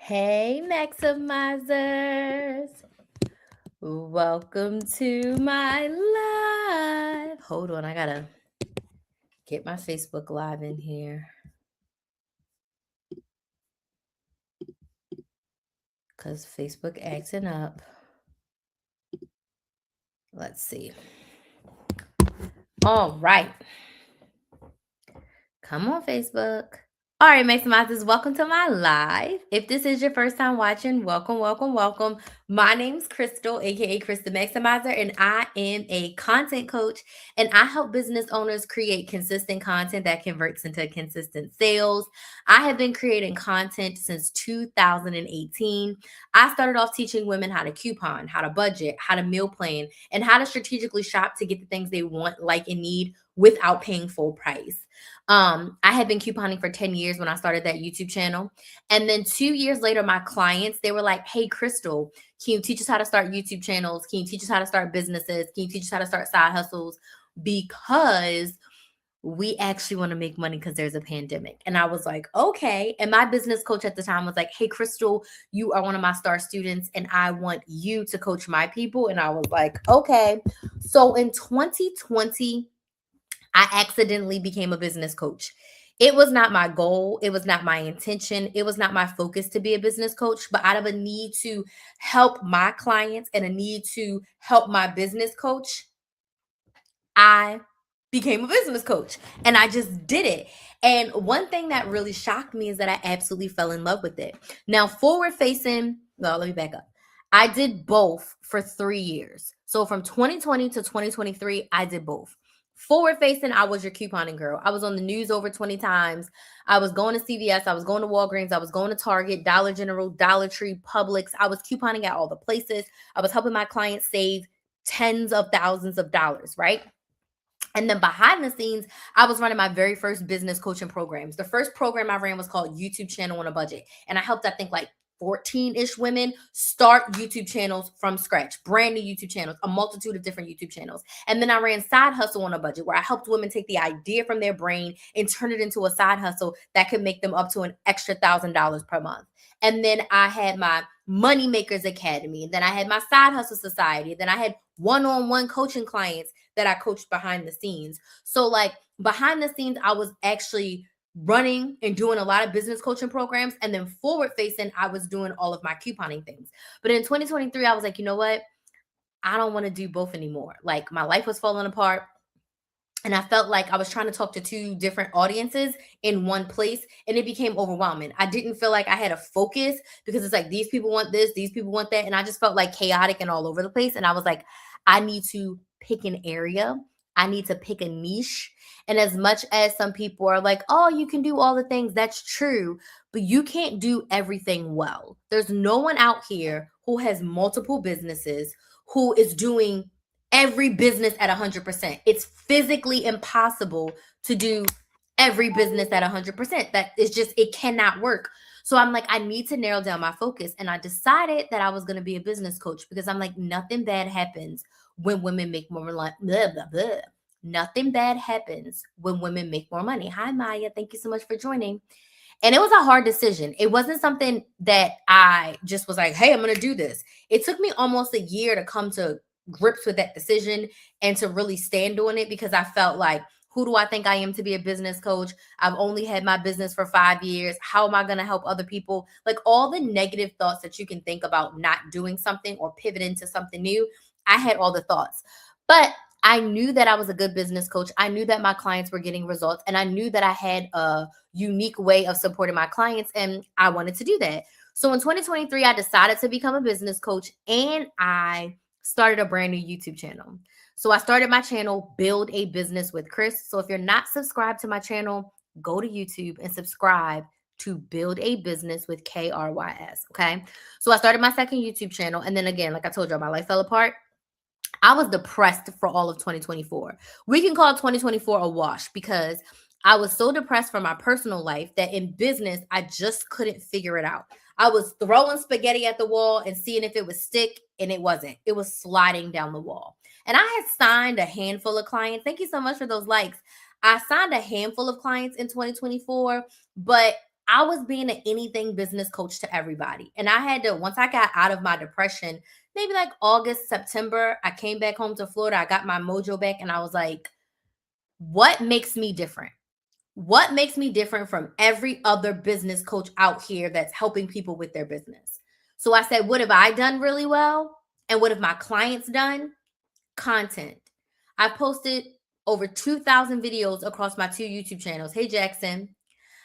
Hey, Maximizers. Welcome to my live. Hold on, I gotta get my Facebook Live in here because Facebook acting up. Let's see. All right. Come on, Facebook. All right, Maximizers, welcome to my live. If this is your first time watching, welcome, welcome, welcome. My name's Crystal, aka Krista Maximizer, and I am a content coach, and I help business owners create consistent content that converts into consistent sales. I have been creating content since 2018. I started off teaching women how to coupon, how to budget, how to meal plan, and how to strategically shop to get the things they want, like, and need without paying full price. I had been couponing for 10 years when I started that YouTube channel. And then 2 years later, my clients, they were like, hey, Crystal, can you teach us how to start YouTube channels? Can you teach us how to start businesses? Can you teach us how to start side hustles? Because we actually want to make money because there's a pandemic. And I was like, okay. And my business coach at the time was like, hey, Crystal, you are one of my star students and I want you to coach my people. And I was like, okay. So in 2020, I accidentally became a business coach. It was not my goal. It was not my intention. It was not my focus to be a business coach, but out of a need to help my clients and a need to help my business coach, I became a business coach and I just did it. And one thing that really shocked me is that I absolutely fell in love with it. Now, forward facing, well, let me back up. I did both for 3 years. So from 2020 to 2023, I did both. Forward facing, I was your couponing girl. I was on the news over 20 times. I was going to CVS. I was going to Walgreens. I was going to Target, Dollar General, Dollar Tree, Publix. I was couponing at all the places. I was helping my clients save tens of thousands of dollars, right? And then behind the scenes, I was running my very first business coaching programs. The first program I ran was called YouTube Channel on a Budget. And I helped, I think, like 14-ish women start YouTube channels from scratch, brand new YouTube channels, a multitude of different YouTube channels. And then I ran Side Hustle on a Budget, where I helped women take the idea from their brain and turn it into a side hustle that could make them up to an extra $1,000 per month. And then I had my Money Makers Academy. Then I had my Side Hustle Society. Then I had one-on-one coaching clients that I coached behind the scenes. So, like, behind the scenes, I was actually running and doing a lot of business coaching programs. And then forward facing, I was doing all of my couponing things. But in 2023, I was like, you know what? I don't want to do both anymore. Like, my life was falling apart. And I felt like I was trying to talk to two different audiences in one place, and it became overwhelming. I didn't feel like I had a focus because it's like these people want this, these people want that. And I just felt like chaotic and all over the place. And I was like, I need to pick an area, I need to pick a niche. And as much as some people are like, oh, you can do all the things, that's true, but you can't do everything well. There's no one out here who has multiple businesses who is doing every business at 100%. It's physically impossible to do every business at 100%. That is just, it cannot work. So I'm like, I need to narrow down my focus. And I decided that I was going to be a business coach because I'm like, nothing bad happens when women make more money. Blah, blah, blah. Nothing bad happens when women make more money. Hi, Maya. Thank you so much for joining. And it was a hard decision. It wasn't something that I just was like, hey, I'm going to do this. It took me almost a year to come to grips with that decision and to really stand on it because I felt like, who do I think I am to be a business coach? I've only had my business for 5 years. How am I going to help other people? Like, all the negative thoughts that you can think about not doing something or pivoting to something new, I had all the thoughts. But I knew that I was a good business coach. I knew that my clients were getting results, and I knew that I had a unique way of supporting my clients, and I wanted to do that. So in 2023, I decided to become a business coach, and I started a brand new YouTube channel. So I started my channel, Build a Business with Chris. So if you're not subscribed to my channel, go to YouTube and subscribe to Build a Business with KRYS. Okay. So I started my second YouTube channel. And then again, like I told you, my life fell apart. I was depressed for all of 2024. We can call 2024 a wash because I was so depressed from my personal life that in business, I just couldn't figure it out. I was throwing spaghetti at the wall and seeing if it would stick, and it wasn't. It was sliding down the wall. And I had signed a handful of clients. Thank you so much for those likes. I signed a handful of clients in 2024, but I was being an anything business coach to everybody. And I had to, once I got out of my depression, maybe like August, September, I came back home to Florida. I got my mojo back and I was like, what makes me different? What makes me different from every other business coach out here that's helping people with their business? So I said, what have I done really well? And what have my clients done? Content. I posted over 2,000 videos across my 2 YouTube channels. Hey, Jackson.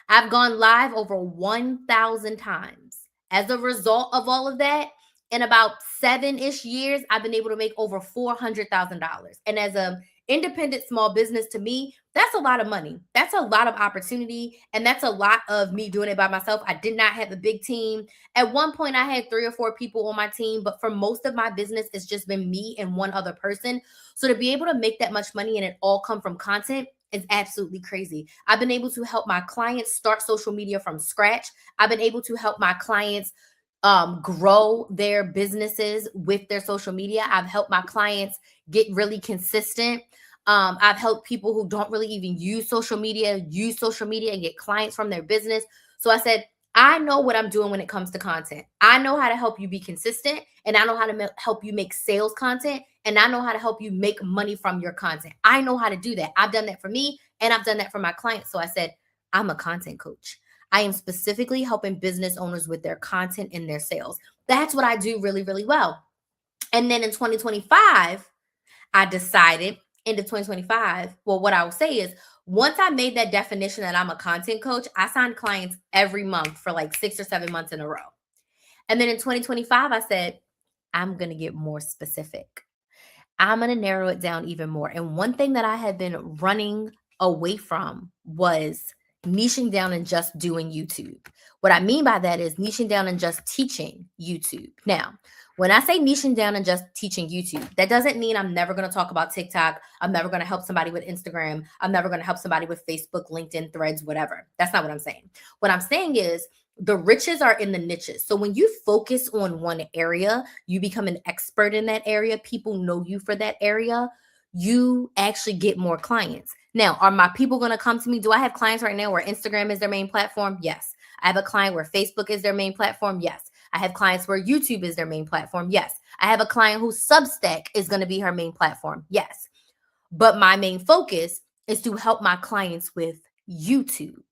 I've gone live over 1,000 times. As a result of all of that, in about 7-ish years, I've been able to make over $400,000. And as a independent small business, to me, that's a lot of money. That's a lot of opportunity. And that's a lot of me doing it by myself. I did not have a big team. At one point, I had 3 or 4 people on my team, but for most of my business, it's just been me and one other person. So to be able to make that much money and it all come from content is absolutely crazy. I've been able to help my clients start social media from scratch. I've been able to help my clients grow their businesses with their social media. I've helped my clients get really consistent. I've helped people who don't really even use social media and get clients from their business. So I said, I know what I'm doing when it comes to content. I know how to help you be consistent, and I know how to help you make sales content, and I know how to help you make money from your content. I know how to do that. I've done that for me, and I've done that for my clients. So I said, I'm a content coach. I am specifically helping business owners with their content and their sales. That's what I do really, really well. And then in 2025, I decided, end of 2025, well, what I will say is, once I made that definition that I'm a content coach, I signed clients every month for like 6 or 7 months in a row. And then in 2025, I said, I'm going to get more specific. I'm going to narrow it down even more. And one thing that I had been running away from was niching down and just doing YouTube. What I mean by that is niching down and just teaching YouTube. Now, when I say niching down and just teaching YouTube, that doesn't mean I'm never going to talk about TikTok. I'm never going to help somebody with Instagram. I'm never going to help somebody with Facebook, LinkedIn, Threads, whatever. That's not what I'm saying. What I'm saying is the riches are in the niches. So when you focus on one area, you become an expert in that area. People know you for that area. You actually get more clients. Now, are my people going to come to me? Do I have clients right now where Instagram is their main platform? Yes. I have a client where Facebook is their main platform. Yes. I have clients where YouTube is their main platform. Yes. I have a client whose Substack is going to be her main platform. Yes. But my main focus is to help my clients with YouTube.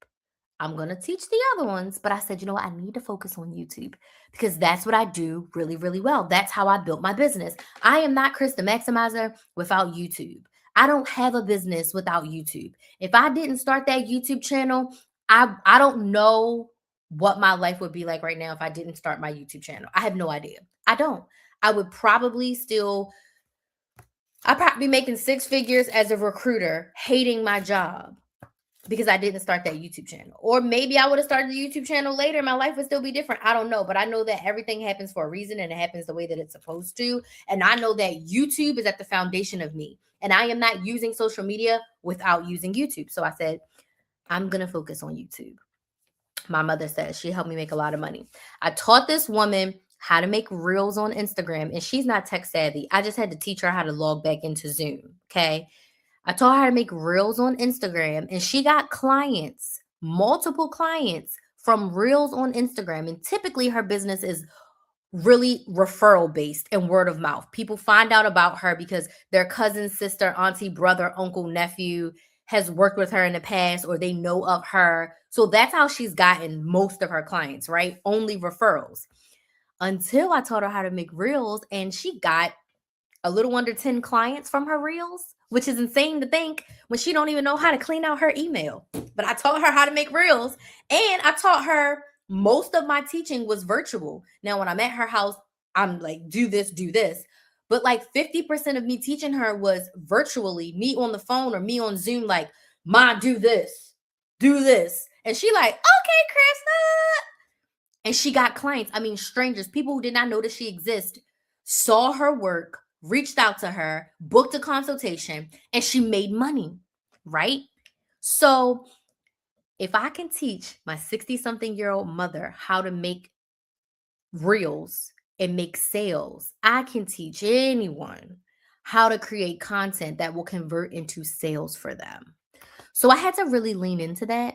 I'm going to teach the other ones, but I said, you know what? I need to focus on YouTube because that's what I do really, really well. That's how I built my business. I am not Chris the Maximizer without YouTube. I don't have a business without YouTube. If I didn't start that YouTube channel, I don't know what my life would be like right now if I didn't start my YouTube channel. I have no idea. I don't. I would probably still, I'd probably be making 6 figures as a recruiter, hating my job because I didn't start that YouTube channel. Or maybe I would have started the YouTube channel later. My life would still be different. I don't know. But I know that everything happens for a reason and it happens the way that it's supposed to. And I know that YouTube is at the foundation of me. And I am not using social media without using YouTube. So I said, I'm going to focus on YouTube. My mother says she helped me make a lot of money. I taught this woman how to make reels on Instagram, and she's not tech savvy. I just had to teach her how to log back into Zoom. Okay. I taught her how to make reels on Instagram, and she got clients, multiple clients from reels on Instagram. And typically her business is really referral based and word of mouth. People find out about her because their cousin, sister, auntie, brother, uncle, nephew has worked with her in the past, or they know of her. So that's how she's gotten most of her clients, right? Only referrals. Until I taught her how to make reels, and she got a little under 10 clients from her reels, which is insane to think when she don't even know how to clean out her email. But I taught her how to make reels, and I taught her most of my teaching was virtual. Now, when I'm at her house, I'm like, do this, do this. But like 50% of me teaching her was virtually, me on the phone or me on Zoom, like, Ma, do this, do this. And she like, okay, Krista. And she got clients. I mean, strangers, people who did not know that she exists, saw her work, reached out to her, booked a consultation, and she made money, right? So if I can teach my 60-something-year-old mother how to make reels and make sales, I can teach anyone how to create content that will convert into sales for them. So I had to really lean into that.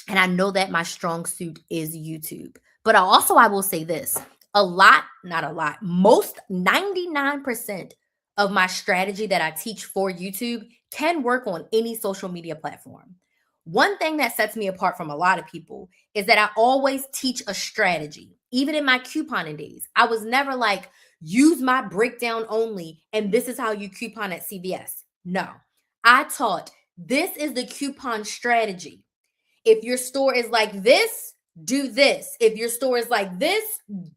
And I know that my strong suit is YouTube. But I will say this, most 99% of my strategy that I teach for YouTube can work on any social media platform. One thing that sets me apart from a lot of people is that I always teach a strategy. Even in my couponing days, I was never like, use my breakdown only, and this is how you coupon at CVS. No, I taught this is the coupon strategy. If your store is like this, do this. If your store is like this,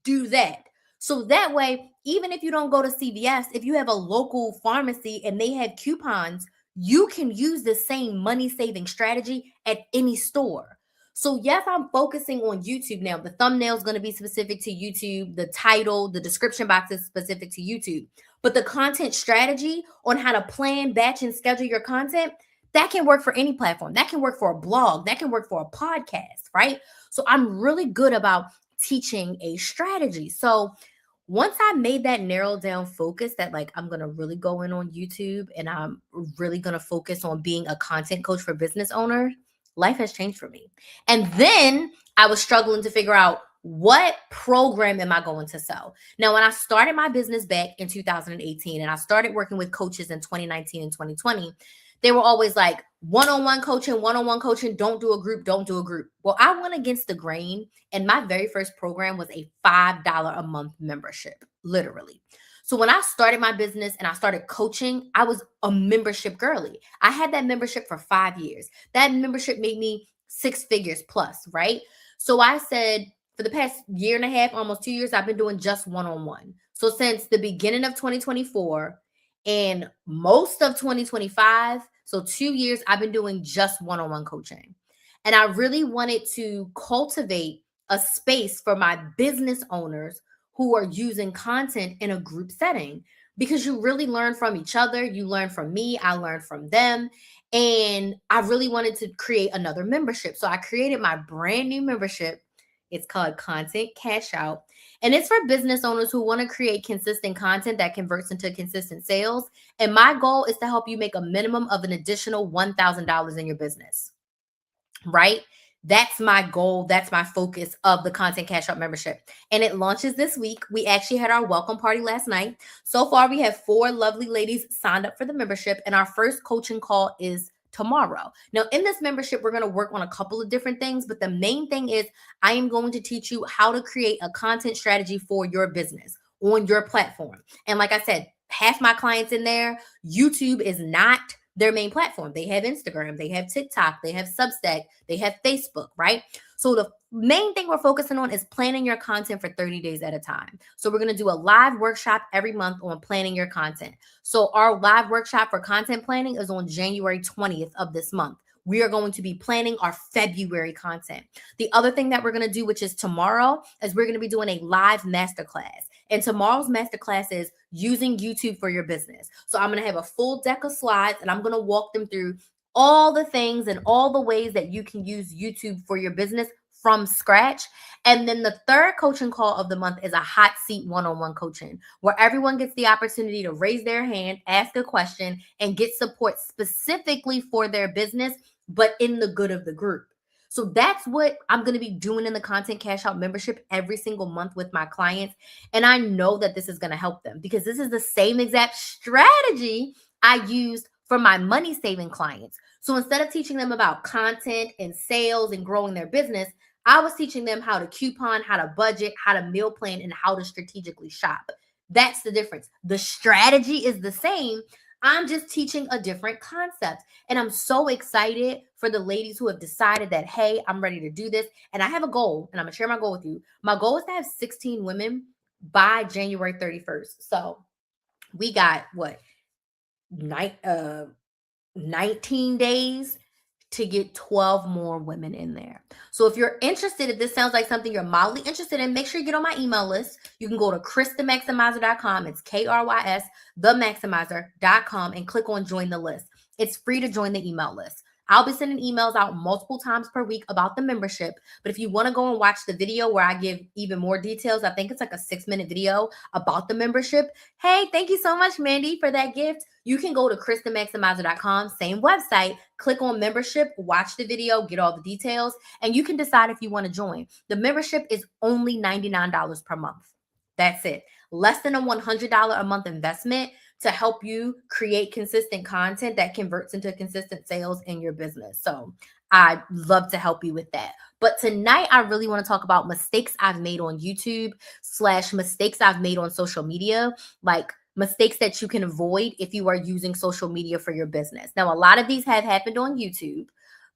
do that. So that way, even if you don't go to CVS, if you have a local pharmacy and they have coupons, you can use the same money saving strategy at any store. So, yes, I'm focusing on YouTube now. The thumbnail is going to be specific to YouTube, the title, the description box is specific to YouTube. But the content strategy on how to plan, batch, and schedule your content, that can work for any platform. That can work for a blog. That can work for a podcast, right? So I'm really good about teaching a strategy. So once I made that narrowed down focus that like I'm going to really go in on YouTube and I'm really going to focus on being a content coach for business owners, life has changed for me. And then I was struggling to figure out what program am I going to sell? Now, when I started my business back in 2018 and I started working with coaches in 2019 and 2020, they were always like one-on-one coaching, don't do a group. Well, I went against the grain, and my very first program was a $5 a month membership, literally. So when I started my business and I started coaching, I was a membership girly. I had that membership for 5 years. That membership made me 6 figures plus, right? So I said, for the past year and a half, almost 2 years, I've been doing just one-on-one. So since the beginning of 2024 and most of 2025, so 2 years, I've been doing just one-on-one coaching. And I really wanted to cultivate a space for my business owners who are using content in a group setting, because you really learn from each other. You learn from me, I learn from them. And I really wanted to create another membership. So I created my brand new membership. It's called Content Cash Out. And it's for business owners who want to create consistent content that converts into consistent sales. And my goal is to help you make a minimum of an additional $1,000 in your business, right? That's my goal. That's my focus of the Content Cash Out membership. And it launches this week. We actually had our welcome party last night. So far, we have 4 lovely ladies signed up for the membership. And our first coaching call is tomorrow. Now, in this membership, we're going to work on a couple of different things, but the main thing is I am going to teach you how to create a content strategy for your business on your platform. And like I said, half my clients in there, YouTube is not their main platform. They have Instagram, they have TikTok, they have Substack, they have Facebook, right? So the main thing we're focusing on is planning your content for 30 days at a time. So we're going to do a live workshop every month on planning your content. So our live workshop for content planning is on January 20th of this month. We are going to be planning our February content. The other thing that we're going to do, which is tomorrow, is we're going to be doing a live masterclass. And tomorrow's masterclass is using YouTube for your business. So I'm going to have a full deck of slides and I'm going to walk them through all the things and all the ways that you can use YouTube for your business from scratch. And then the third coaching call of the month is a hot seat one-on-one coaching, where everyone gets the opportunity to raise their hand, ask a question, and get support specifically for their business, but in the good of the group. So that's what I'm going to be doing in the Content Cash Out membership every single month with my clients. And I know that this is going to help them, because this is the same exact strategy I used for my money saving clients. So instead of teaching them about content and sales and growing their business, I was teaching them how to coupon, how to budget, how to meal plan, and how to strategically shop. That's the difference. The strategy is the same. I'm just teaching a different concept. And I'm so excited for the ladies who have decided that, hey, I'm ready to do this. And I have a goal, and I'm going to share my goal with you. My goal is to have 16 women by January 31st. So we got 19 days to get 12 more women in there. So if you're interested, if this sounds like something you're mildly interested in, make sure you get on my email list. You can go to KrisTheMaximizer.com. It's KRYS, themaximizer.com, and click on join the list. It's free to join the email list. I'll be sending emails out multiple times per week about the membership. But if you want to go and watch the video where I give even more details, I think it's like a 6-minute video about the membership. Hey, thank you so much, Mandy, for that gift. You can go to KristenMaximizer.com, same website, click on membership, watch the video, get all the details, and you can decide if you want to join. The membership is only $99 per month. That's it. Less than a $100 a month investment to help you create consistent content that converts into consistent sales in your business. So I'd love to help you with that. But tonight, I really want to talk about mistakes I've made on YouTube / mistakes I've made on social media, like mistakes that you can avoid if you are using social media for your business. Now, a lot of these have happened on YouTube,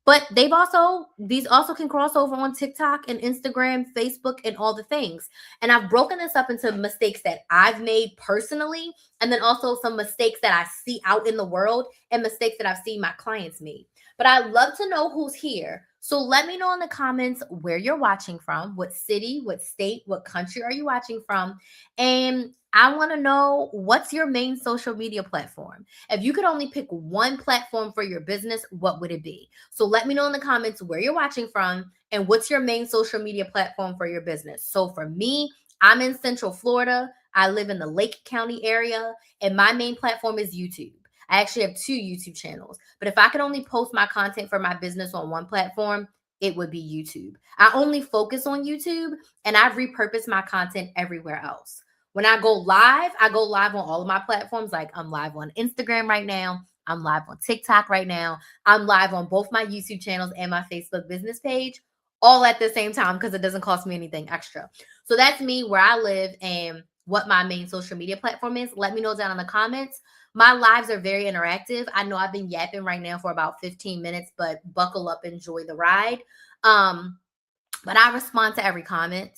but these also can cross over on TikTok and Instagram, Facebook, and all the things. And I've broken this up into mistakes that I've made personally, and then also some mistakes that I see out in the world and mistakes that I've seen my clients make. But I'd love to know who's here. So let me know in the comments where you're watching from, what city, what state, what country are you watching from? And I want to know, what's your main social media platform? If you could only pick one platform for your business, what would it be? So let me know in the comments where you're watching from and what's your main social media platform for your business. So for me, I'm in Central Florida. I live in the Lake County area, and my main platform is YouTube. I actually have 2 YouTube channels, but if I could only post my content for my business on one platform, it would be YouTube. I only focus on YouTube, and I've repurposed my content everywhere else. When I go live on all of my platforms. Like, I'm live on Instagram right now. I'm live on TikTok right now. I'm live on both my YouTube channels and my Facebook business page, all at the same time, because it doesn't cost me anything extra. So that's me, where I live, and what my main social media platform is. Let me know down in the comments. My lives are very interactive. I know I've been yapping right now for about 15 minutes, but buckle up, enjoy the ride. But I respond to every comment.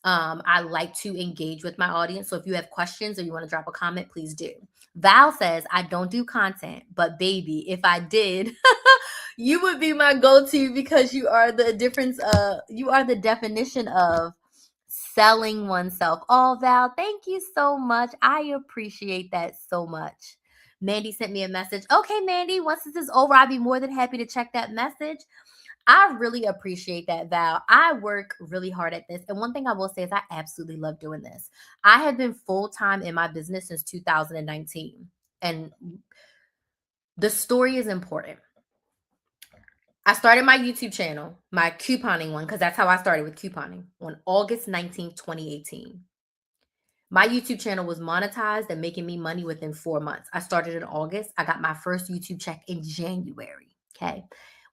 I like to engage with my audience. So if you have questions or you want to drop a comment, please do. Val says, I don't do content, but baby, if I did, you would be my go-to, because you are the definition of selling oneself. Oh, Val, thank you so much. I appreciate that so much. Mandy sent me a message. Okay, Mandy, once this is over, I'd be more than happy to check that message. I really appreciate that, Val. I work really hard at this. And one thing I will say is I absolutely love doing this. I have been full-time in my business since 2019. And the story is important. I started my YouTube channel, my couponing one, because that's how I started with couponing, on August 19th, 2018. My YouTube channel was monetized and making me money within 4 months. I started in August. I got my first YouTube check in January. Okay.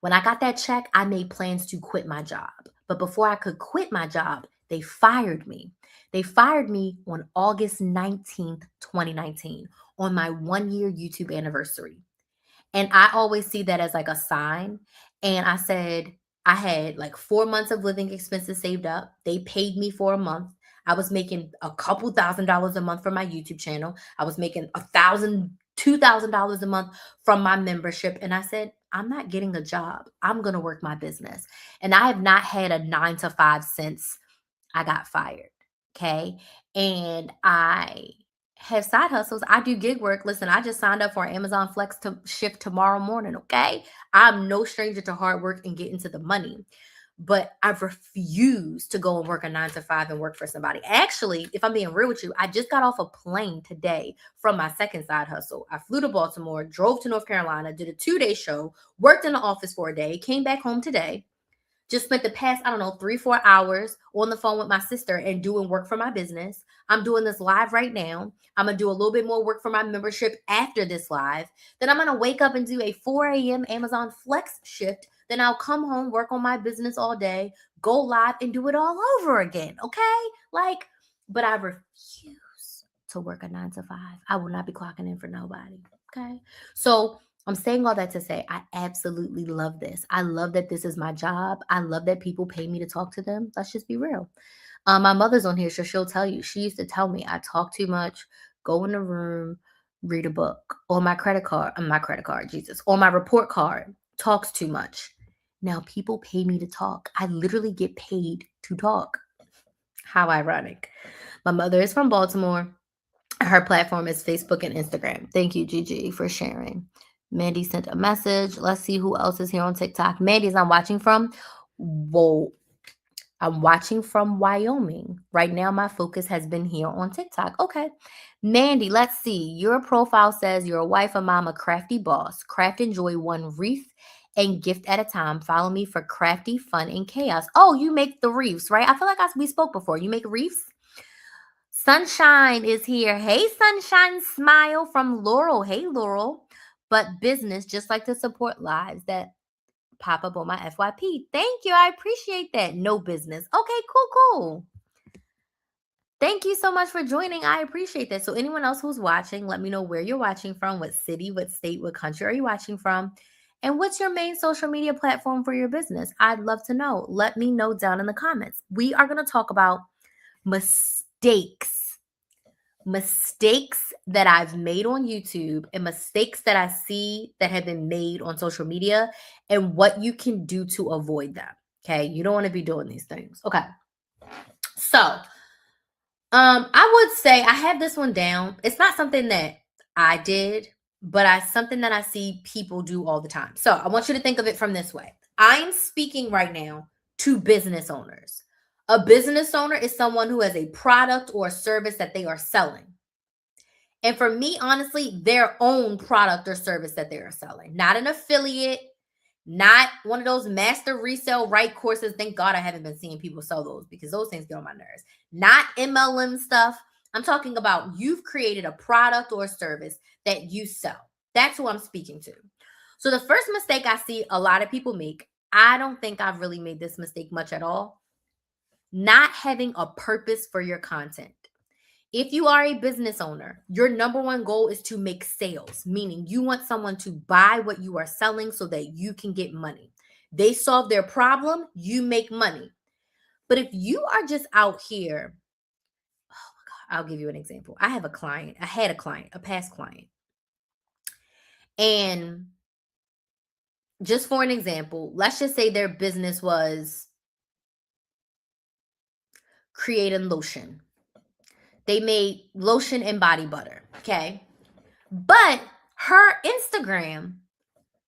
When I got that check, I made plans to quit my job. But before I could quit my job, they fired me. They fired me on August 19th, 2019, on my 1-year YouTube anniversary. And I always see that as like a sign. And I said, I had like 4 months of living expenses saved up. They paid me for a month. I was making a couple $1,000s a month from my YouTube channel. I was making $1,000, $2,000 a month from my membership. And I said, I'm not getting a job. I'm going to work my business. And I have not had a 9 to 5 since I got fired. Okay. And I have side hustles. I do gig work. Listen, I just signed up for Amazon Flex to shift tomorrow morning. Okay. I'm no stranger to hard work and getting to the money. But I've refused to go and work a 9 to 5 and work for somebody. Actually, if I'm being real with you, I just got off a plane today from my second side hustle. I flew to Baltimore, drove to North Carolina, did a 2-day show, worked in the office for a day, came back home today. Just spent the past, 3-4 hours on the phone with my sister and doing work for my business. I'm doing this live right now. I'm going to do a little bit more work for my membership after this live. Then I'm going to wake up and do a 4 a.m. Amazon Flex shift. Then I'll come home, work on my business all day, go live, and do it all over again. Okay? But I refuse to work a 9 to 5. I will not be clocking in for nobody. Okay? So I'm saying all that to say I absolutely love this. I love that this is my job. I love that people pay me to talk to them. Let's just be real. My mother's on here, so she'll tell you. She used to tell me I talk too much, go in the room, read a book. On my credit card, Jesus. On my report card, talks too much. Now people pay me to talk. I literally get paid to talk. How ironic. My mother is from Baltimore. Her platform is Facebook and Instagram. Thank you, Gigi, for sharing. Mandy sent a message. Let's see who else is here on TikTok. Mandy's I'm watching from. Whoa. I'm watching from Wyoming. Right now, my focus has been here on TikTok. Okay. Mandy, let's see. Your profile says you're a wife, a mom, a crafty boss. Craft and joy one wreath and gift at a time. Follow me for crafty fun and chaos. Oh, you make the wreaths, right? I feel like we spoke before. You make wreaths? Sunshine is here. Hey, Sunshine, smile from Laurel. Hey, Laurel. But business, just like to support lives that pop up on my FYP. Thank you. I appreciate that. No business. Okay, cool. Thank you so much for joining. I appreciate that. So anyone else who's watching, let me know where you're watching from, what city, what state, what country are you watching from, and what's your main social media platform for your business? I'd love to know. Let me know down in the comments. We are going to talk about mistakes that I've made on YouTube and mistakes that I see that have been made on social media and what you can do to avoid them. Okay. You don't want to be doing these things. Okay. So, I would say I have this one down. It's not something that I did, but something that I see people do all the time. So I want you to think of it from this way. I'm speaking right now to business owners. A business owner is someone who has a product or a service that they are selling. And for me, honestly, their own product or service that they are selling, not an affiliate, not one of those master resale right courses. Thank God I haven't been seeing people sell those because those things get on my nerves. Not MLM stuff. I'm talking about you've created a product or a service that you sell. That's who I'm speaking to. So the first mistake I see a lot of people make, I don't think I've really made this mistake much at all. Not having a purpose for your content. If you are a business owner, your number one goal is to make sales, meaning you want someone to buy what you are selling so that you can get money. They solve their problem, you make money. But if you are just out here, oh my God, I'll give you an example. I had a past client. And just for an example, let's just say their business was creating lotion. They made lotion and body butter, okay? But her Instagram,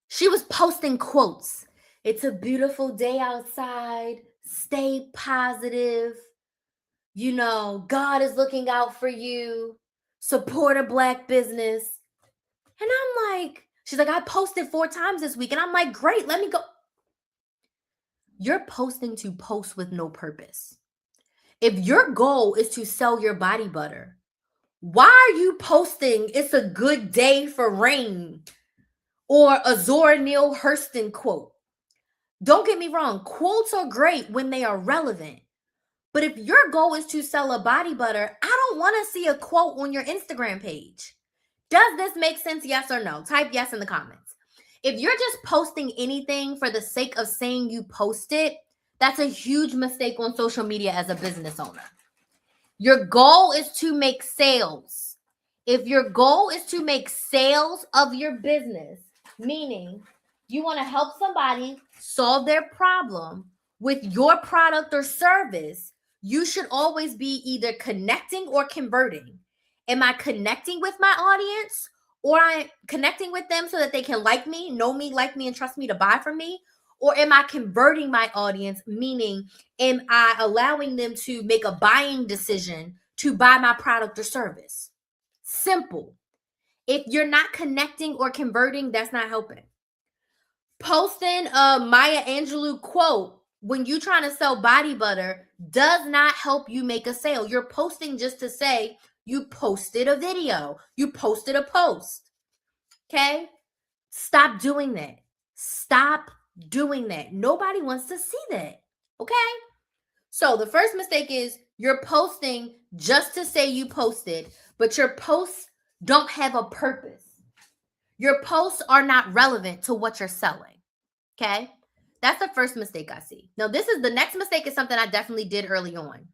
she was posting quotes. It's a beautiful day outside. Stay positive. You know, God is looking out for you. Support a Black business. And I'm like, she's like, I posted 4 times this week. And I'm like, great, let me go. You're posting to post with no purpose. If your goal is to sell your body butter, why are you posting it's a good day for rain or a Zora Neale Hurston quote? Don't get me wrong. Quotes are great when they are relevant. But if your goal is to sell a body butter, I don't want to see a quote on your Instagram page. Does this make sense? Yes or no? Type yes in the comments. If you're just posting anything for the sake of saying you post it, that's a huge mistake on social media as a business owner. Your goal is to make sales. If your goal is to make sales of your business, meaning you want to help somebody solve their problem with your product or service, you should always be either connecting or converting. Am I connecting with my audience, or I'm connecting with them so that they can like me, know me, like me, and trust me to buy from me? Or am I converting my audience, meaning am I allowing them to make a buying decision to buy my product or service? Simple. If you're not connecting or converting, that's not helping. Posting a Maya Angelou quote when you're trying to sell body butter does not help you make a sale. You're posting just to say you posted a video, you posted a post. Okay? Stop doing that. Stop doing that. Nobody wants to see that. Okay? So the first mistake is you're posting just to say you posted, but your posts don't have a purpose. Your posts are not relevant to what you're selling. Okay? That's the first mistake I see. Now, the next mistake is something I definitely did early on.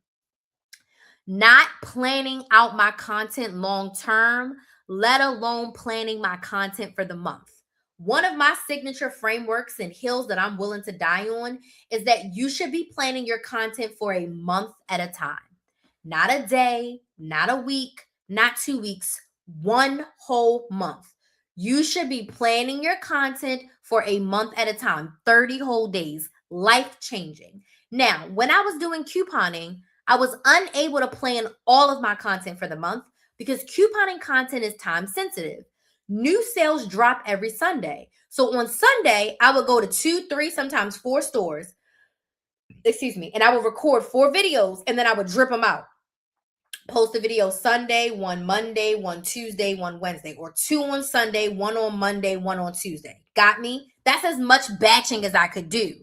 Not planning out my content long term, let alone planning my content for the month. One of my signature frameworks and hills that I'm willing to die on is that you should be planning your content for a month at a time. Not a day, not a week, not 2 weeks, one whole month. You should be planning your content for a month at a time, 30 whole days, life-changing. Now, when I was doing couponing, I was unable to plan all of my content for the month because couponing content is time sensitive. New sales drop every Sunday. So on Sunday, I would go to 2, 3, sometimes 4 stores, and I would record 4 videos and then I would drip them out. Post a video Sunday, one Monday, one Tuesday, one Wednesday, or 2 on Sunday, 1 on Monday, 1 on Tuesday. Got me? That's as much batching as I could do.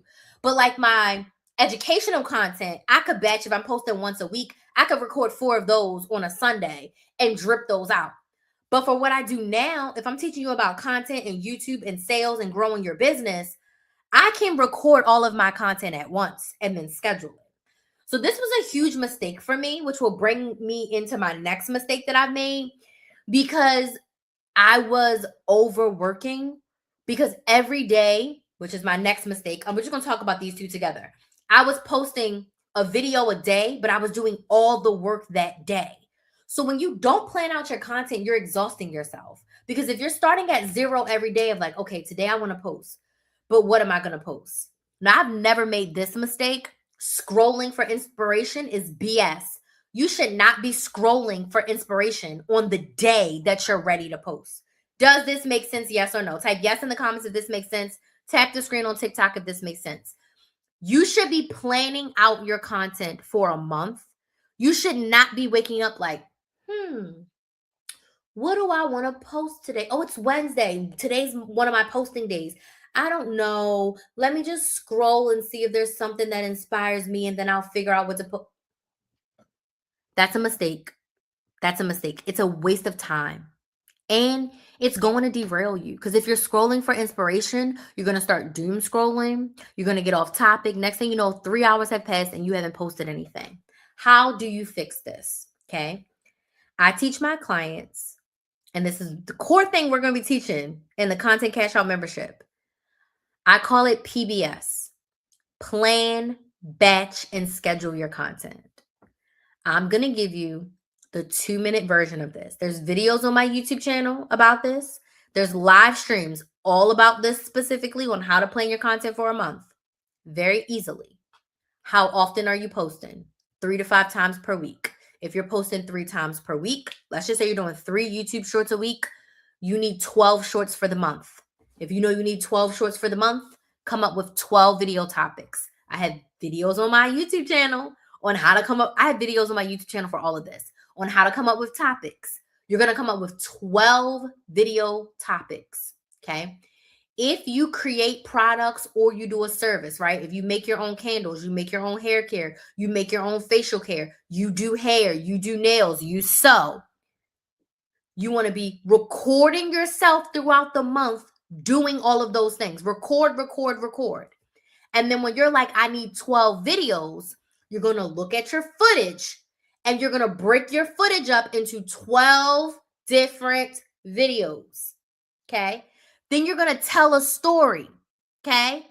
But like my educational content, I could batch if I'm posting once a week. I could record 4 of those on a Sunday and drip those out. But for what I do now, if I'm teaching you about content and YouTube and sales and growing your business, I can record all of my content at once and then schedule it. So this was a huge mistake for me, which will bring me into my next mistake that I've made, because I was overworking. Because every day, which is my next mistake, we're just going to talk about these two together. I was posting a video a day, but I was doing all the work that day. So when you don't plan out your content, you're exhausting yourself. Because if you're starting at 0 every day of like, okay, today I want to post, but what am I going to post? Now, I've never made this mistake. Scrolling for inspiration is BS. You should not be scrolling for inspiration on the day that you're ready to post. Does this make sense? Yes or no? Type yes in the comments if this makes sense. Tap the screen on TikTok if this makes sense. You should be planning out your content for a month. You should not be waking up like, what do I want to post today? Oh, it's Wednesday. Today's one of my posting days. I don't know. Let me just scroll and see if there's something that inspires me, and then I'll figure out what to put. That's a mistake. That's a mistake. It's a waste of time. And it's going to derail you. Because if you're scrolling for inspiration, you're going to start doom scrolling. You're going to get off topic. Next thing you know, 3 hours have passed and you haven't posted anything. How do you fix this? Okay. I teach my clients, and this is the core thing we're going to be teaching in the Content Cash Out membership. I call it PBS. Plan, batch, and schedule your content. I'm going to give you the 2-minute version of this. There's videos on my YouTube channel about this. There's live streams all about this specifically on how to plan your content for a month. Very easily. How often are you posting? 3 to 5 times per week. If you're posting 3 times per week, let's just say you're doing 3 YouTube shorts a week, you need 12 shorts for the month. If you know you need 12 shorts for the month, come up with 12 video topics. I have videos on my YouTube channel on how to come up. I have videos on my YouTube channel for all of this, on how to come up with topics. You're going to come up with 12 video topics, okay? If you create products or you do a service, right? If you make your own candles, you make your own hair care, you make your own facial care, you do hair, you do nails, you sew. You want to be recording yourself throughout the month doing all of those things. Record, record, record. And then when you're like, I need 12 videos, you're going to look at your footage and you're going to break your footage up into 12 different videos. Okay. Then you're going to tell a story. Okay.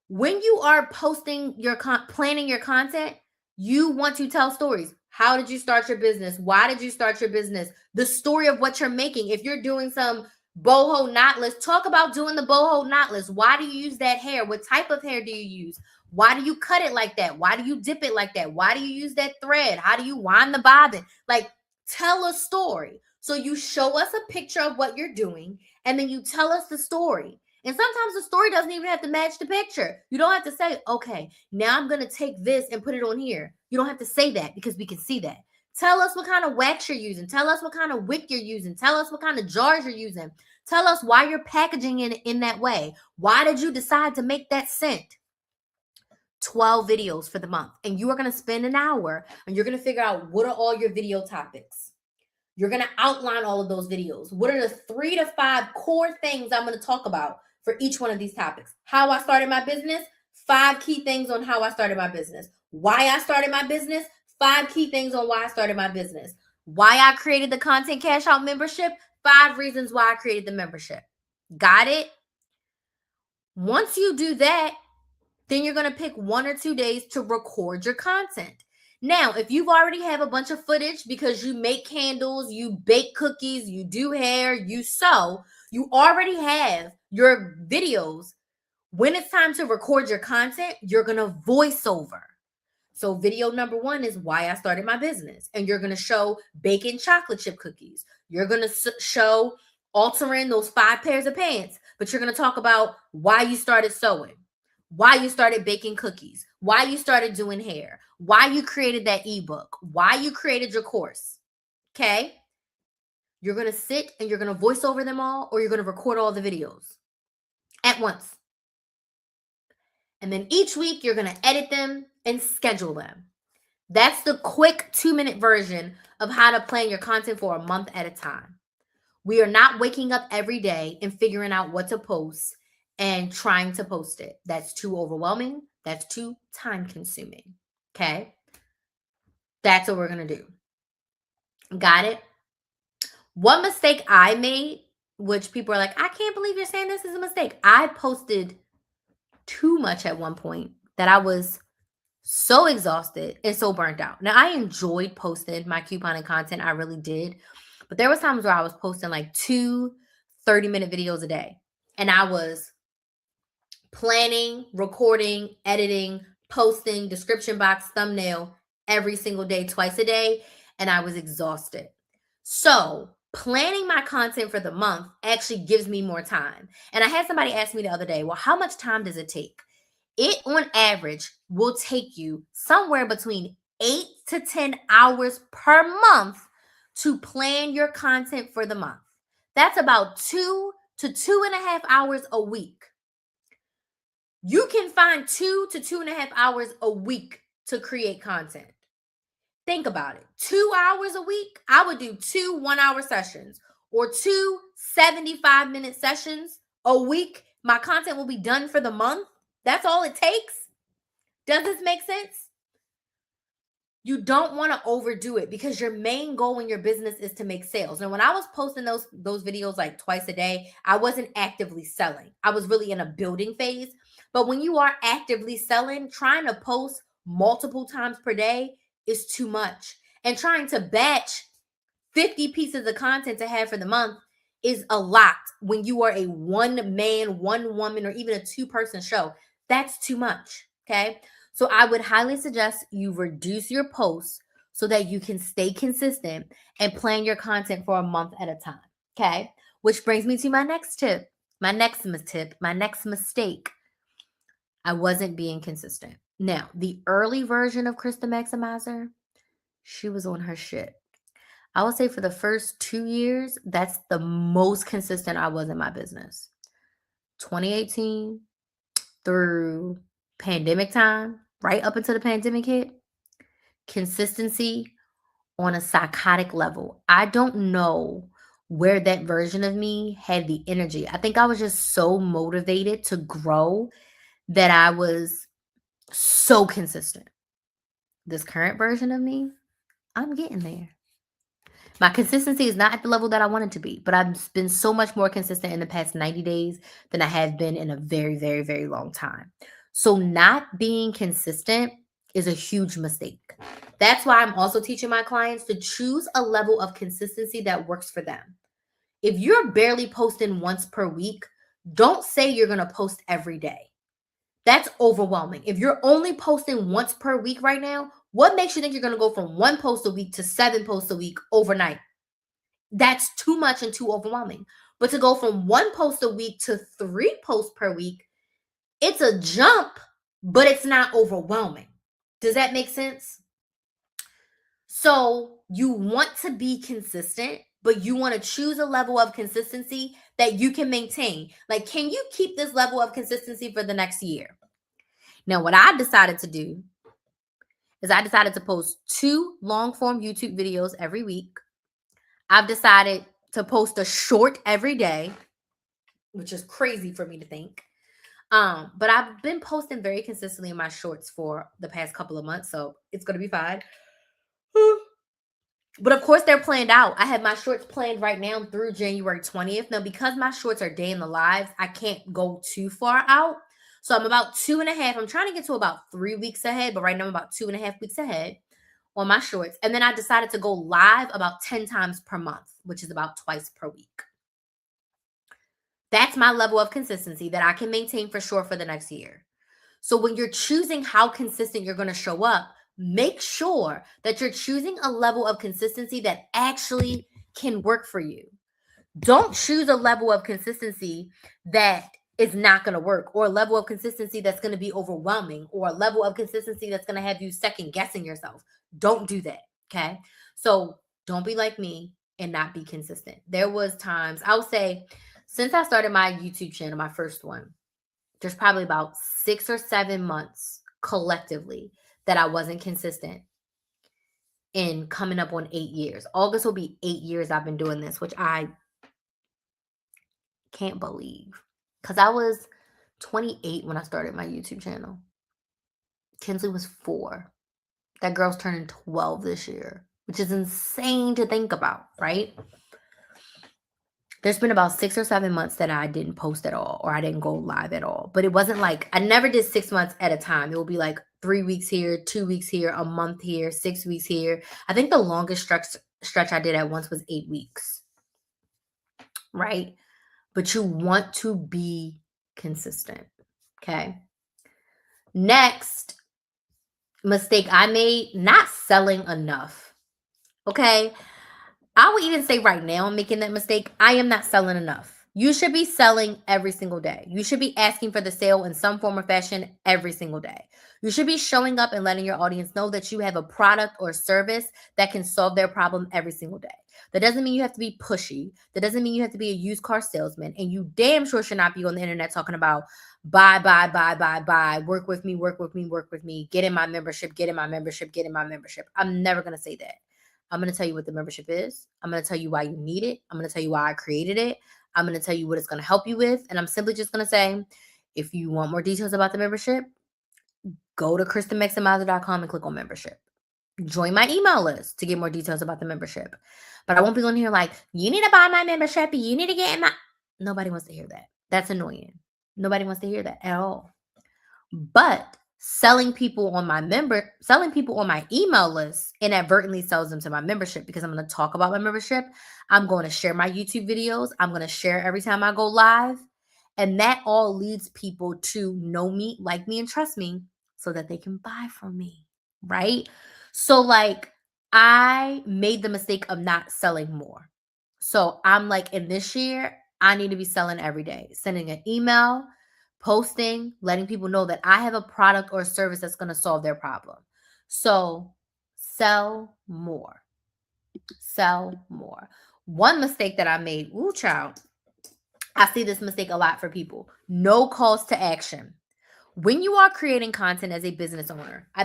When you are posting your planning your content, you want to tell stories. How did you start your business? Why did you start your business? The story of what you're making. If you're doing some boho knotless, talk about doing the boho knotless. Why do you use that hair? What type of hair do you use? Why do you cut it like that? Why do you dip it like that? Why do you use that thread? How do you wind the bobbin? Like, tell a story. So you show us a picture of what you're doing, and then you tell us the story. And sometimes the story doesn't even have to match the picture. You don't have to say, okay, now I'm going to take this and put it on here. You don't have to say that because we can see that. Tell us what kind of wax you're using. Tell us what kind of wick you're using. Tell us what kind of jars you're using. Tell us why you're packaging it in that way. Why did you decide to make that scent? 12 videos for the month. And you are going to spend an hour and you're going to figure out what are all your video topics. You're going to outline all of those videos. What are the 3 to 5 core things I'm going to talk about for each one of these topics? How I started my business, 5 key things on how I started my business. Why I started my business, 5 key things on why I started my business. Why I created the Content Cash Out membership, 5 reasons why I created the membership. Got it? Once you do that, then you're going to pick 1 or 2 days to record your content. Now, if you've already have a bunch of footage because you make candles, you bake cookies, you do hair, you sew, You already have your videos. When it's time to record your content, you're going to voice over. So video number 1 is why I started my business. And you're going to show baking chocolate chip cookies. You're going to show altering those 5 pairs of pants. But you're going to talk about why you started sewing, why you started baking cookies, why you started doing hair, why you created that ebook, why you created your course. Okay? You're going to sit and you're going to voice over them all, or you're going to record all the videos at once. And then each week you're going to edit them and schedule them. That's the quick 2-minute version of how to plan your content for a month at a time. We are not waking up every day and figuring out what to post and trying to post it. That's too overwhelming. That's too time consuming. Okay? That's what we're going to do. Got it? One mistake I made, which people are like, I can't believe you're saying this is a mistake. I posted too much at one point that I was so exhausted and so burnt out. Now, I enjoyed posting my couponing content. I really did. But there was times where I was posting like 2 30-minute videos a day. And I was planning, recording, editing, posting, description box, thumbnail every single day, twice a day. And I was exhausted. So planning my content for the month actually gives me more time. And I had somebody ask me the other day, well, how much time does it take? It, on average, will take you somewhere between 8 to 10 hours per month to plan your content for the month. That's about 2 to 2.5 hours a week. You can find 2 to 2.5 hours a week to create content. Think about it. 2 hours a week, I would do 2 1-hour sessions or 2 75-minute sessions a week. My content will be done for the month. That's all it takes. Does this make sense? You don't want to overdo it because your main goal in your business is to make sales. Now, when I was posting those videos like twice a day, I wasn't actively selling. I was really in a building phase. But when you are actively selling, trying to post multiple times per day is too much. And trying to batch 50 pieces of content to have for the month is a lot when you are a one-man, one-woman, or even a 2-person show. That's too much, okay? So I would highly suggest you reduce your posts so that you can stay consistent and plan your content for a month at a time, okay? Which brings me to my next tip, my next mistake. I wasn't being consistent. Now, the early version of Krista Maximizer, she was on her shit. I would say for the first 2 years, that's the most consistent I was in my business. 2018 through pandemic time, right up until the pandemic hit, consistency on a psychotic level. I don't know where that version of me had the energy. I think I was just so motivated to grow that I was so consistent. This current version of me, I'm getting there. My consistency is not at the level that I want it to be, but I've been so much more consistent in the past 90 days than I have been in a very, very, very long time. So not being consistent is a huge mistake. That's why I'm also teaching my clients to choose a level of consistency that works for them. If you're barely posting once per week, don't say you're going to post every day. That's overwhelming. If you're only posting once per week right now, what makes you think you're going to go from 1 post a week to 7 posts a week overnight? That's too much and too overwhelming. But to go from 1 post a week to 3 posts per week, it's a jump, but it's not overwhelming. Does that make sense? So you want to be consistent, but you want to choose a level of consistency that you can maintain. Like, can you keep this level of consistency for the next year? Now, what I decided to do is I decided to post 2 long-form YouTube videos every week. I've decided to post a short every day, which is crazy for me to think. But I've been posting very consistently in my shorts for the past couple of months, so it's going to be fine. But of course, they're planned out. I have my shorts planned right now through January 20th. Now, because my shorts are day in the lives, I can't go too far out. So I'm about 2.5. I'm trying to get to about 3 weeks ahead, but right now I'm about 2.5 weeks ahead on my shorts. And then I decided to go live about 10 times per month, which is about twice per week. That's my level of consistency that I can maintain for sure for the next year. So when you're choosing how consistent you're going to show up, make sure that you're choosing a level of consistency that actually can work for you. Don't choose a level of consistency that is not going to work, or a level of consistency that's going to be overwhelming, or a level of consistency that's going to have you second guessing yourself. Don't do that. Okay. So don't be like me and not be consistent. There was times, I would say, since I started my YouTube channel, my first one, there's probably about 6 or 7 months collectively that I wasn't consistent in coming up on 8 years. August will be 8 years I've been doing this, which I can't believe. Because I was 28 when I started my YouTube channel. Kinsley was 4. That girl's turning 12 this year, which is insane to think about, right? There's been about 6 or 7 months that I didn't post at all, or I didn't go live at all. But it wasn't like, I never did 6 months at a time. It will be like 3 weeks here, 2 weeks here, a month here, 6 weeks here. I think the longest stretch I did at once was 8 weeks, right? But you want to be consistent, okay? Next mistake I made, not selling enough, okay? I would even say right now I'm making that mistake. I am not selling enough. You should be selling every single day. You should be asking for the sale in some form or fashion every single day. You should be showing up and letting your audience know that you have a product or service that can solve their problem every single day. That doesn't mean you have to be pushy. That doesn't mean you have to be a used car salesman. And you damn sure should not be on the internet talking about buy, work with me, work with me, work with me, get in my membership, get in my membership, get in my membership. I'm never going to say that. I'm going to tell you what the membership is. I'm going to tell you why you need it. I'm going to tell you why I created it. I'm going to tell you what it's going to help you with. And I'm simply just going to say, if you want more details about the membership, go to KristenMaximizer.com and click on membership. Join my email list to get more details about the membership. But I won't be on here like, you need to buy my membership. You need to get in my... Nobody wants to hear that. That's annoying. Nobody wants to hear that at all. But selling people on my email list inadvertently sells them to my membership, because I'm going to talk about my membership. I'm going to share my YouTube videos. I'm going to share every time I go live. And that all leads people to know me, like me, and trust me so that they can buy from me, right? So like, I made the mistake of not selling more. So I'm like, in this year, I need to be selling every day, sending an email, posting, letting people know that I have a product or a service that's going to solve their problem. So sell more. Sell more. One mistake that I made, child, I see this mistake a lot for people. No calls to action. When you are creating content as a business owner, my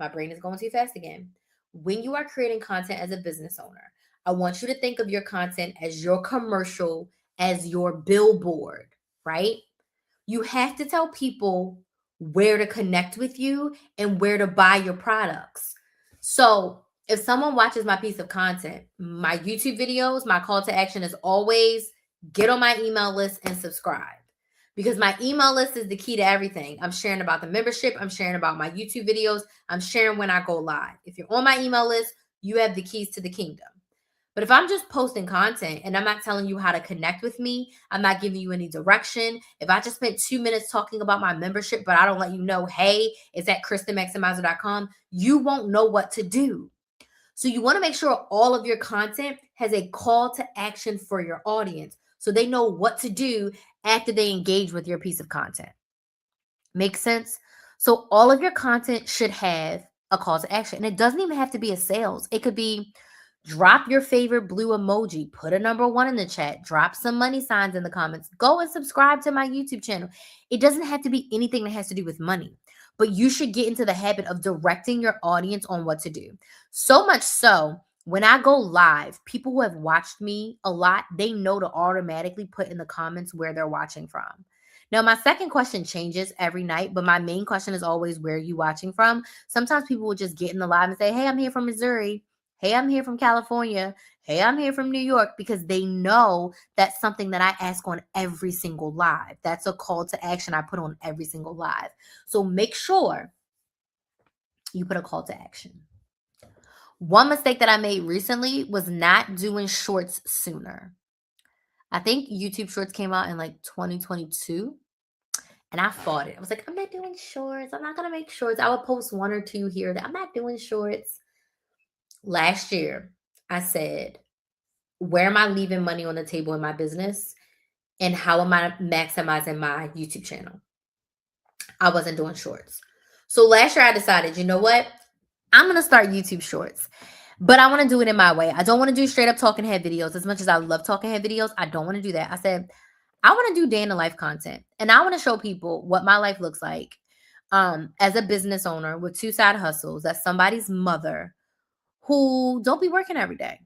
brain is going too fast again. When you are creating content as a business owner, I want you to think of your content as your commercial, as your billboard, right? You have to tell people where to connect with you and where to buy your products. So if someone watches my piece of content, my YouTube videos, my call to action is always get on my email list and subscribe. Because my email list is the key to everything. I'm sharing about the membership. I'm sharing about my YouTube videos. I'm sharing when I go live. If you're on my email list, you have the keys to the kingdom. But if I'm just posting content and I'm not telling you how to connect with me, I'm not giving you any direction. If I just spent 2 minutes talking about my membership, but I don't let you know, hey, it's at KristenMaximizer.com, you won't know what to do. So you want to make sure all of your content has a call to action for your audience, so they know what to do after they engage with your piece of content. Make sense? So all of your content should have a call to action. And it doesn't even have to be a sales. It could be drop your favorite blue emoji, put a number 1 in the chat, drop some money signs in the comments, go and subscribe to my YouTube channel. It doesn't have to be anything that has to do with money, but you should get into the habit of directing your audience on what to do. So much so, when I go live, people who have watched me a lot, they know to automatically put in the comments where they're watching from. Now, my second question changes every night, but my main question is always, where are you watching from? Sometimes people will just get in the live and say, hey, I'm here from Missouri. Hey, I'm here from California. Hey, I'm here from New York, because they know that's something that I ask on every single live. That's a call to action I put on every single live. So make sure you put a call to action. One mistake that I made recently was not doing shorts sooner. I think YouTube Shorts came out in like 2022. And I fought it. I was like, I'm not doing shorts. I'm not going to make shorts. I would post one or two here. I'm not doing shorts. Last year, I said, where am I leaving money on the table in my business? And how am I maximizing my YouTube channel? I wasn't doing shorts. So last year I decided, you know what? I'm going to start YouTube shorts. But I want to do it in my way. I don't want to do straight up talking head videos. As much as I love talking head videos, I don't want to do that. I said, I want to do day in the life content. And I want to show people what my life looks like as a business owner with 2 side hustles, as somebody's mother who don't be working every day,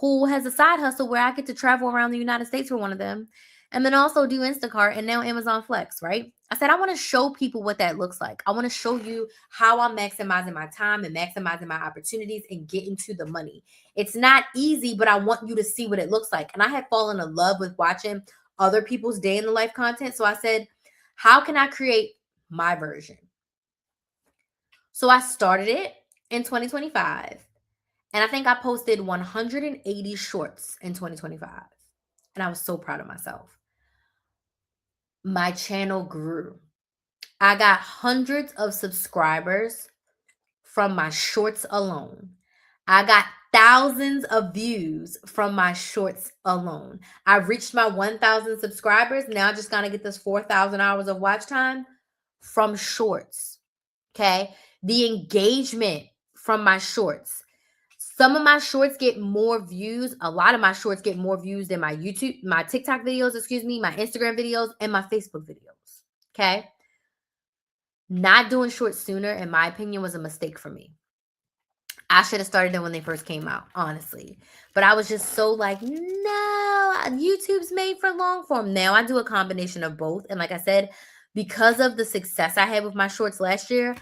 who has a side hustle where I get to travel around the United States for one of them, and then also do Instacart and now Amazon Flex, right? I said, I want to show people what that looks like. I want to show you how I'm maximizing my time and maximizing my opportunities and getting to the money. It's not easy, but I want you to see what it looks like. And I had fallen in love with watching other people's day in the life content. So I said, how can I create my version? So I started it in 2025. And I think I posted 180 shorts in 2025. And I was so proud of myself. My channel grew. I got hundreds of subscribers from my shorts alone. I got thousands of views from my shorts alone. I reached my 1,000 subscribers. Now I just got to get this 4,000 hours of watch time from shorts. Okay. The engagement from my shorts. Some of my shorts get more views. A lot of my shorts get more views than my YouTube, my TikTok videos, my Instagram videos, and my Facebook videos. Okay. Not doing shorts sooner, in my opinion, was a mistake for me. I should have started them when they first came out, honestly. But I was just so like, no, YouTube's made for long form. Now I do a combination of both. And like I said, because of the success I had with my shorts last year,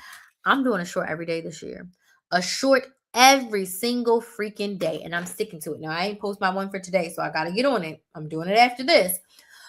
I'm doing a short every day this year. A short every single freaking day. And I'm sticking to it. Now, I ain't post my one for today, so I got to get on it. I'm doing it after this.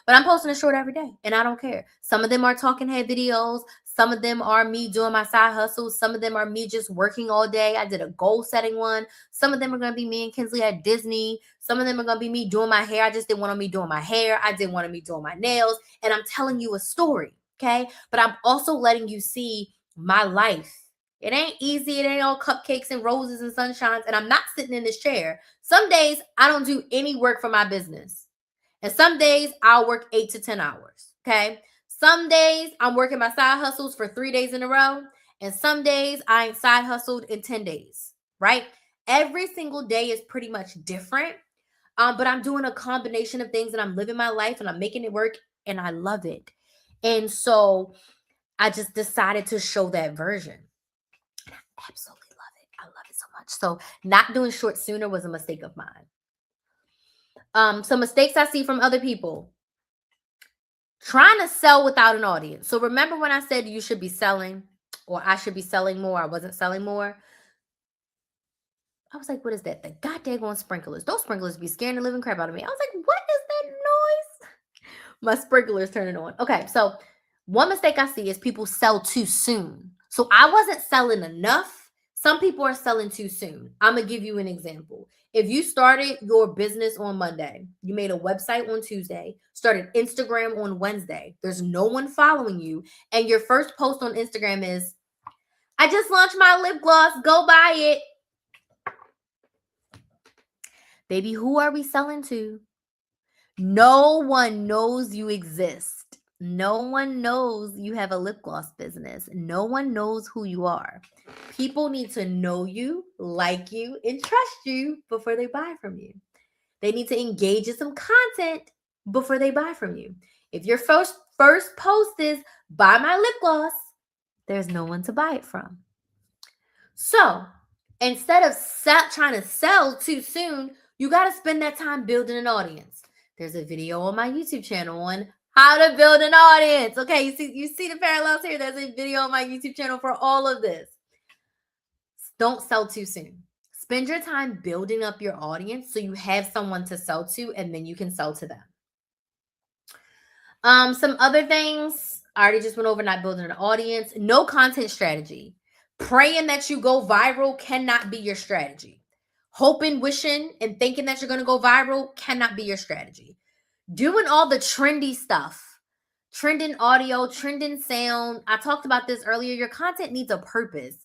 But I'm posting a short every day, and I don't care. Some of them are talking head videos. Some of them are me doing my side hustles. Some of them are me just working all day. I did a goal setting one. Some of them are going to be me and Kinsley at Disney. Some of them are going to be me doing my hair. I just did one of me doing my hair. I did one of me doing my nails. And I'm telling you a story, okay? But I'm also letting you see my life. It ain't easy. It ain't all cupcakes and roses and sunshines. And I'm not sitting in this chair. Some days I don't do any work for my business. And some days I'll work 8 to 10 hours, okay? Some days I'm working my side hustles for 3 days in a row. And some days I ain't side hustled in 10 days, right? Every single day is pretty much different. But I'm doing a combination of things and I'm living my life and I'm making it work and I love it. And so I just decided to show that version. And I absolutely love it. I love it so much. So not doing short sooner was a mistake of mine. Some mistakes I see from other people. Trying to sell without an audience. So remember when I said you should be selling, or I should be selling more, I wasn't selling more? I was like, what is that? The goddamn sprinklers. Those sprinklers be scaring the living crap out of me. I was like, what is that noise? My sprinklers turning on. Okay, so one mistake I see is people sell too soon. So I wasn't selling enough. Some people are selling too soon. I'm going to give you an example. If you started your business on Monday, you made a website on Tuesday, started Instagram on Wednesday, there's no one following you, and your first post on Instagram is, I just launched my lip gloss, go buy it. Baby, who are we selling to? No one knows you exist. No one knows you have a lip gloss business. No one knows who you are. People need to know you, like you, and trust you before they buy from you. They need to engage in some content before they buy from you. If your first post is, buy my lip gloss, there's no one to buy it from. So instead of trying to sell too soon, you got to spend that time building an audience. There's a video on my YouTube channel on how to build an audience. Okay, you see the parallels here. There's a video on my YouTube channel for all of this. Don't sell too soon. Spend your time building up your audience so you have someone to sell to, and then you can sell to them. Some other things, I already just went over not building an audience. No content strategy. Praying that you go viral cannot be your strategy. Hoping, wishing, and thinking that you're going to go viral cannot be your strategy. doing all the trendy stuff, trending audio, trending sound. I talked about this earlier. Your content needs a purpose.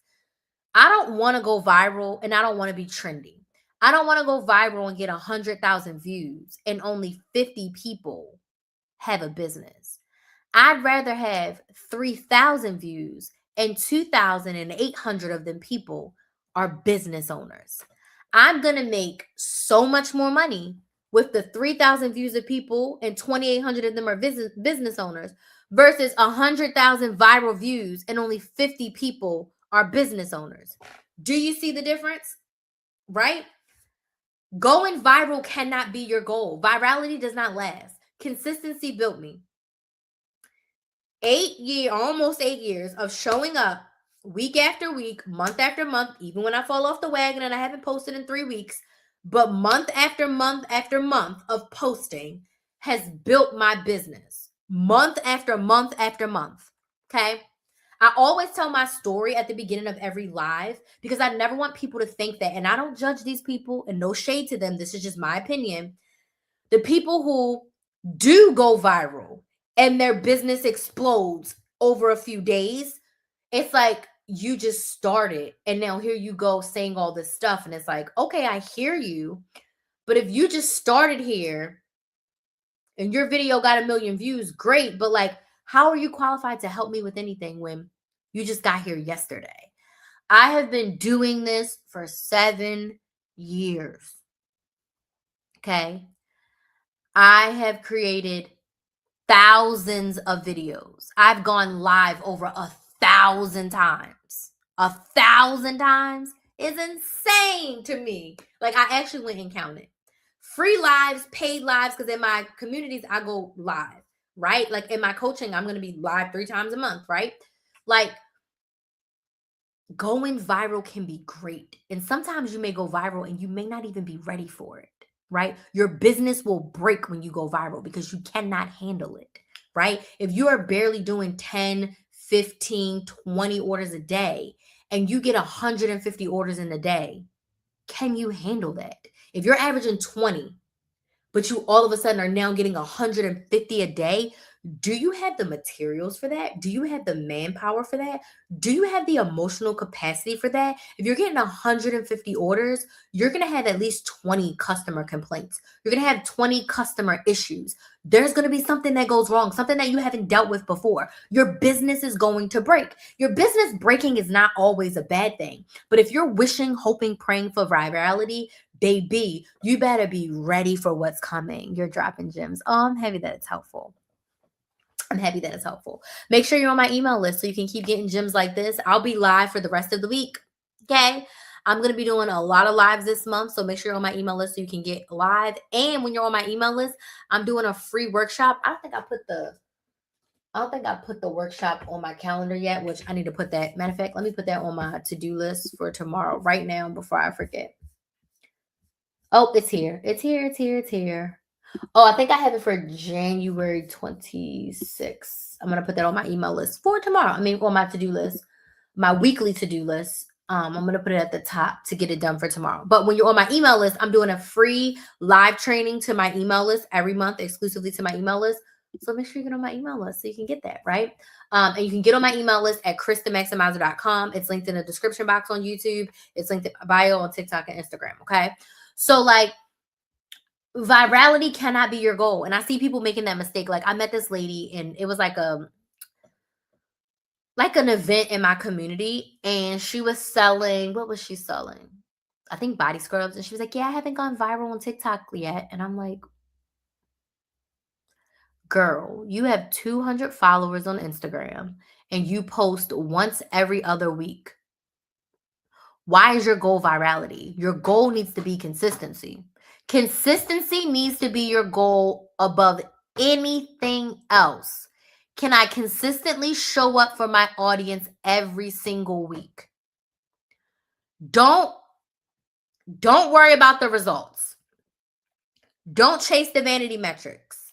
I don't want to go viral and I don't want to be trendy. I don't want to go viral and get 100,000 views and only 50 people have a business. I'd rather have 3,000 views and 2,800 of them people are business owners. I'm going to make so much more money with the 3,000 views of people and 2,800 of them are business owners versus 100,000 viral views and only 50 people are business owners. Do you see the difference? Right? Going viral cannot be your goal. Virality does not last. Consistency built me. Almost 8 years of showing up week after week, month after month, even when I fall off the wagon and I haven't posted in 3 weeks, but month after month after month of posting has built my business. Month after month after month. Okay. I always tell my story at the beginning of every live because I never want people to think that, and I don't judge these people and no shade to them. This is just my opinion. The people who do go viral and their business explodes over a few days, it's like you just started and now here you go saying all this stuff. And it's like, okay, I hear you. But if you just started here and your video got 1 million views, great. But like, how are you qualified to help me with anything when you just got here yesterday? I have been doing this for 7 years. Okay. I have created thousands of videos. I've gone live over 1,000 times. 1,000 times is insane to me. Like, I actually went and counted. Free lives, paid lives, because in my communities, I go live, right? Like in my coaching, I'm going to be live 3 times a month, right? Like, going viral can be great. And sometimes you may go viral and you may not even be ready for it, right? Your business will break when you go viral because you cannot handle it, right? If you are barely doing 10, 15, 20 orders a day and you get 150 orders in a day, can you handle that? If you're averaging 20, but you all of a sudden are now getting 150 a day, do you have the materials for that? Do you have the manpower for that? Do you have the emotional capacity for that? If you're getting 150 orders, you're going to have at least 20 customer complaints. You're going to have 20 customer issues. There's going to be something that goes wrong, something that you haven't dealt with before. Your business is going to break. Your business breaking is not always a bad thing. But if you're wishing, hoping, praying for virality, baby, you better be ready for what's coming. You're dropping gems. Oh, I'm happy that it's helpful. I'm happy that it's helpful. Make sure you're on my email list so you can keep getting gems like this. I'll be live for the rest of the week. Okay. I'm going to be doing a lot of lives this month. So make sure you're on my email list so you can get live. And when you're on my email list, I'm doing a free workshop. I don't think I put the workshop on my calendar yet, which I need to put that. Matter of fact, let me put that on my to-do list for tomorrow right now before I forget. Oh, it's here. It's here. Oh, I think I have it for January 26th. I'm going to put that on my email list for tomorrow. On my to-do list, my weekly to-do list. I'm going to put it at the top to get it done for tomorrow. But when you're on my email list, I'm doing a free live training to my email list every month, exclusively to my email list. So make sure you get on my email list so you can get that, right? And you can get on my email list at KristaMaximizer.com. It's linked in the description box on YouTube. It's linked in my bio on TikTok and Instagram, okay? So, like, virality cannot be your goal. And I see people making that mistake. Like, I met this lady and it was like an event in my community, and she was selling, what was she selling? I think body scrubs. And she was like, yeah, I haven't gone viral on TikTok yet. And I'm like, girl, you have 200 followers on Instagram and you post once every other week. Why is your goal virality? Your goal needs to be consistency. Consistency needs to be your goal above anything else. Can I consistently show up for my audience every single week? Don't worry about the results. Don't chase the vanity metrics.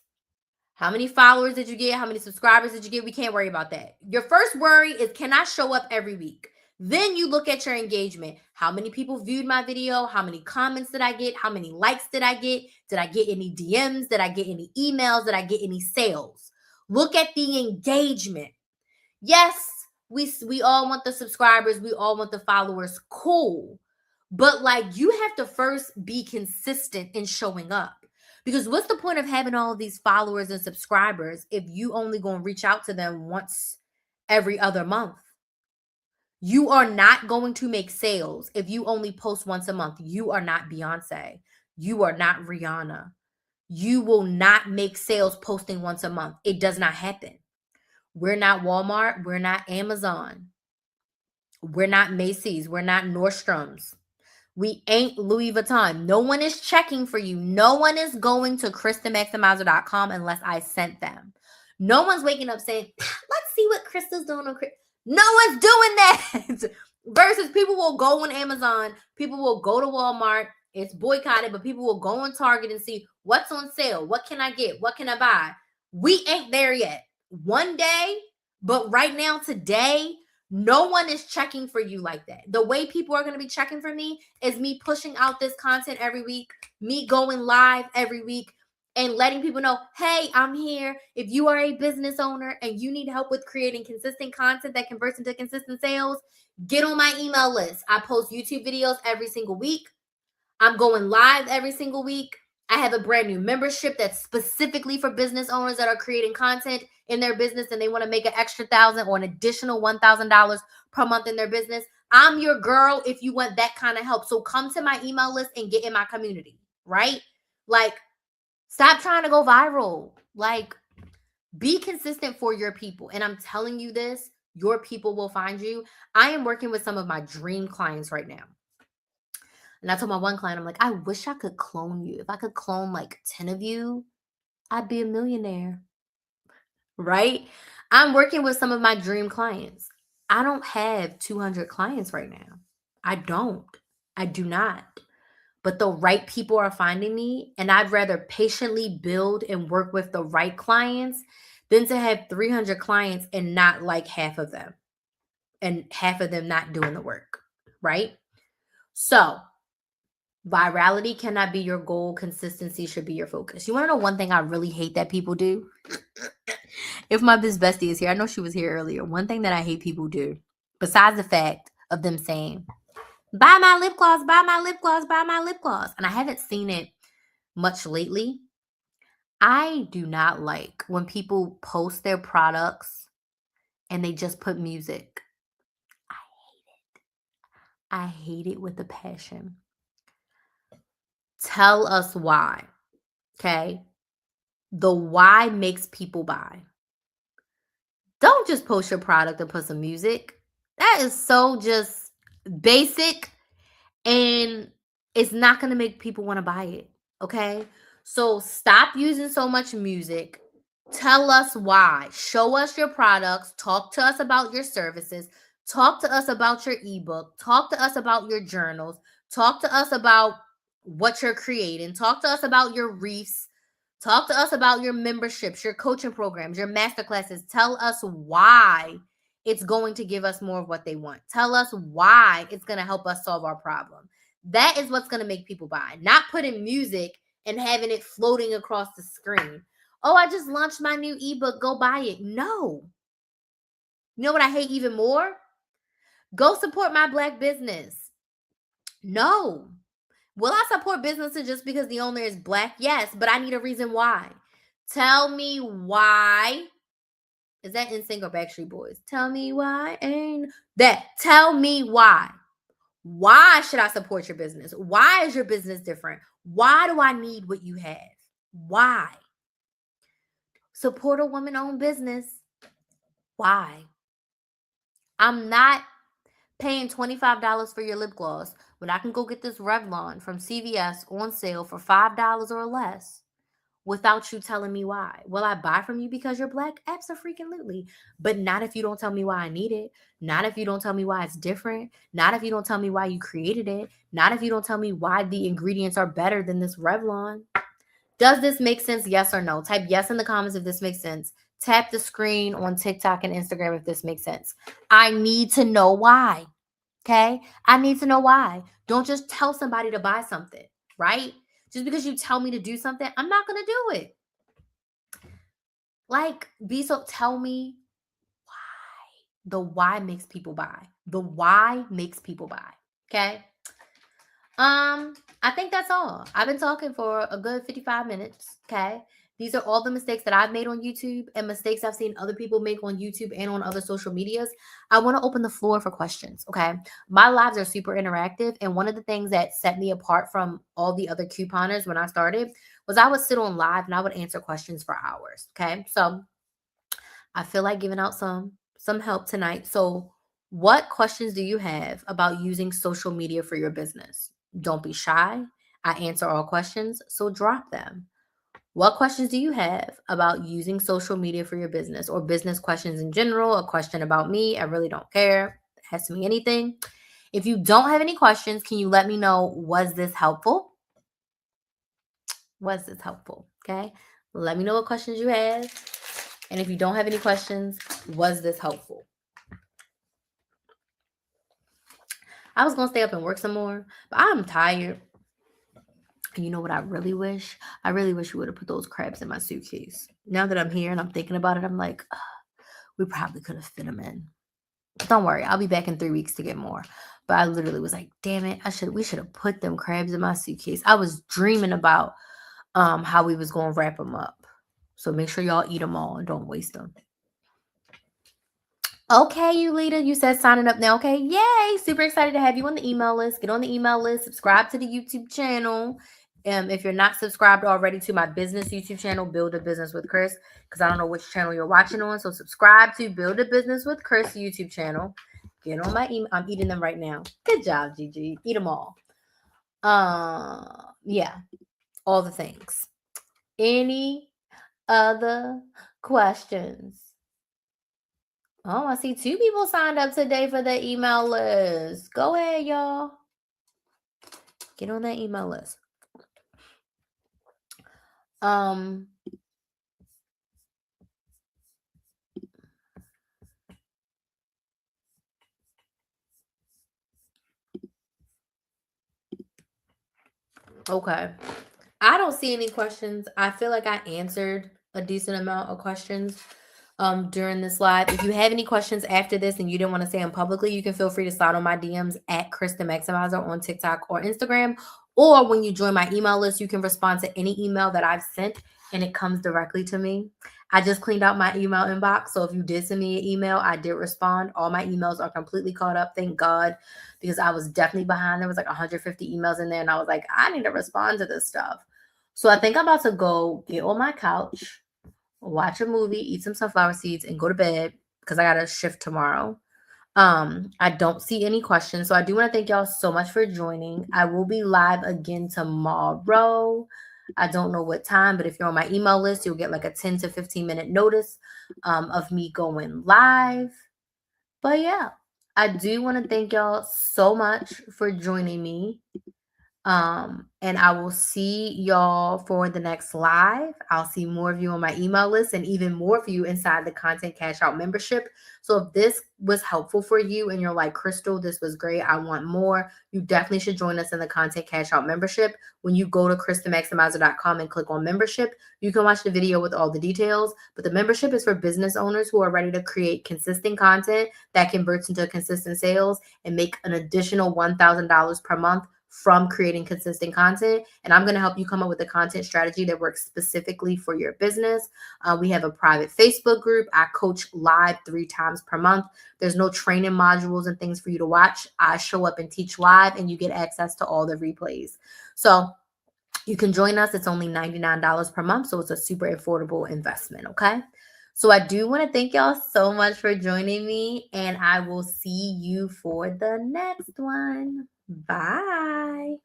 How many followers did you get? How many subscribers did you get? We can't worry about that. Your first worry is, can I show up every week? Then you look at your engagement. How many people viewed my video? How many comments did I get? How many likes did I get? Did I get any DMs? Did I get any emails? Did I get any sales? Look at the engagement. Yes, we all want the subscribers. We all want the followers. Cool. But like, you have to first be consistent in showing up. Because what's the point of having all of these followers and subscribers if you only going to reach out to them once every other month? You are not going to make sales if you only post once a month. You are not Beyonce. You are not Rihanna. You will not make sales posting once a month. It does not happen. We're not Walmart. We're not Amazon. We're not Macy's. We're not Nordstrom's. We ain't Louis Vuitton. No one is checking for you. No one is going to KristaMaximizer.com unless I sent them. No one's waking up saying, let's see what Krista's doing on. No one's doing that. Versus people will go on Amazon. People will go to Walmart. It's boycotted, but people will go on Target and see what's on sale. What can I get? What can I buy? We ain't there yet. One day, but right now, today, no one is checking for you like that. The way people are going to be checking for me is me pushing out this content every week, me going live every week, and letting people know, hey, I'm here. If you are a business owner and you need help with creating consistent content that converts into consistent sales, get on my email list. I post YouTube videos every single week. I'm going live every single week. I have a brand new membership that's specifically for business owners that are creating content in their business and they want to make an extra $1,000 or an additional $1,000 per month in their business. I'm your girl if you want that kind of help. So come to my email list and get in my community, right? Like, stop trying to go viral. Like, be consistent for your people. And I'm telling you this, your people will find you. I am working with some of my dream clients right now. And I told my one client, I'm like, I wish I could clone you. If I could clone like 10 of you, I'd be a millionaire. Right? I'm working with some of my dream clients. I don't have 200 clients right now. I don't. I do not. But the right people are finding me, and I'd rather patiently build and work with the right clients than to have 300 clients and not like half of them, and half of them not doing the work. Right? So, virality cannot be your goal. Consistency should be your focus. You want to know one thing I really hate that people do? If my biz bestie is here, I know she was here earlier. One thing that I hate people do, besides the fact of them saying, buy my lip gloss, buy my lip gloss, buy my lip gloss. And I haven't seen it much lately. I do not like when people post their products and they just put music. I hate it. I hate it with a passion. Tell us why, okay? The why makes people buy. Don't just post your product and put some music. That is so just basic, and it's not going to make people want to buy it, okay? So stop using so much music. Tell us why. Show us your products. Talk to us about your services. Talk to us about your ebook. Talk to us about your journals. Talk to us about what you're creating. Talk to us about your reefs. Talk to us about your memberships, your coaching programs, your masterclasses. Tell us why it's going to give us more of what they want. Tell us why it's going to help us solve our problem. That is what's going to make people buy. Not putting music and having it floating across the screen. Oh, I just launched my new ebook. Go buy it. No. You know what I hate even more? Go support my Black business. No. Will I support businesses just because the owner is Black? Yes, but I need a reason why. Tell me why. Is that NSYNC or Backstreet Boys? Tell me why. Ain't that. Tell me why. Why should I support your business? Why is your business different? Why do I need what you have? Why? Support a woman-owned business. Why? I'm not paying $25 for your lip gloss when I can go get this Revlon from CVS on sale for $5 or less without you telling me why. Will I buy from you because you're Black? Absolutely. But not if you don't tell me why I need it. Not if you don't tell me why it's different. Not if you don't tell me why you created it. Not if you don't tell me why the ingredients are better than this Revlon. Does this make sense? Yes or no? Type yes in the comments if this makes sense. Tap the screen on TikTok and Instagram if this makes sense. I need to know why. Okay. I need to know why. Don't just tell somebody to buy something, right? Just because you tell me to do something, I'm not going to do it. Like, tell me why. The why makes people buy. The why makes people buy. Okay. I think that's all. I've been talking for a good 55 minutes. Okay. These are all the mistakes that I've made on YouTube and mistakes I've seen other people make on YouTube and on other social medias. I want to open the floor for questions. Okay. My lives are super interactive. And one of the things that set me apart from all the other couponers when I started was I would sit on live and I would answer questions for hours. Okay. So I feel like giving out some help tonight. So, what questions do you have about using social media for your business? Don't be shy. I answer all questions, so drop them. What questions do you have about using social media for your business or business questions in general? A question about me? I really don't care. Ask me anything. If you don't have any questions, can you let me know, was this helpful? Was this helpful? Okay. Let me know what questions you have. And if you don't have any questions, was this helpful? I was going to stay up and work some more, but I'm tired. And you know what I really wish? I really wish we would have put those crabs in my suitcase. Now that I'm here and I'm thinking about it, I'm like, "Ugh, we probably could have fit them in. Don't worry, I'll be back in 3 weeks to get more." But I literally was like, damn it, we should have put them crabs in my suitcase. I was dreaming about how we was going to wrap them up. So make sure y'all eat them all and don't waste them. Okay, Yulita, you said signing up now. Okay, yay! Super excited to have you on the email list. Get on the email list, subscribe to the YouTube channel. If you're not subscribed already to my business YouTube channel, Build a Business with Chris, because I don't know which channel you're watching on. So subscribe to Build a Business with Chris YouTube channel. Get on my email. I'm eating them right now. Good job, Gigi. Eat them all. Yeah, all the things. Any other questions? Oh, I see 2 people signed up today for the email list. Go ahead, y'all. Get on that email list. Okay. I don't see any questions. I feel like I answered a decent amount of questions during this live. If you have any questions after this and you didn't want to say them publicly, you can feel free to slide on my DMs at Krista Maximizer on TikTok or Instagram. Or when you join my email list, you can respond to any email that I've sent and it comes directly to me. I just cleaned out my email inbox. So if you did send me an email, I did respond. All my emails are completely caught up. Thank God, because I was definitely behind. There was like 150 emails in there. And I was like, I need to respond to this stuff. So I think I'm about to go get on my couch, watch a movie, eat some sunflower seeds, and go to bed because I got a shift tomorrow. I don't see any questions. So I do want to thank y'all so much for joining. I will be live again tomorrow. I don't know what time, but if you're on my email list, you'll get like a 10 to 15 minute notice of me going live. But yeah, I do want to thank y'all so much for joining me. And I will see y'all for the next live. I'll see more of you on my email list and even more of you inside the Content Cash Out membership. So if this was helpful for you and you're like, Crystal, this was great, I want more, you definitely should join us in the Content Cash Out membership. When you go to KristaMaximizer.com and click on membership, you can watch the video with all the details. But the membership is for business owners who are ready to create consistent content that converts into consistent sales and make an additional $1,000 per month from creating consistent content. And I'm going to help you come up with a content strategy that works specifically for your business. We have a private Facebook group. I coach live 3 times per month. There's no training modules and things for you to watch. I show up and teach live and you get access to all the replays. So you can join us. It's only $99 per month. So it's a super affordable investment. Okay. So I do want to thank y'all so much for joining me, and I will see you for the next one. Bye.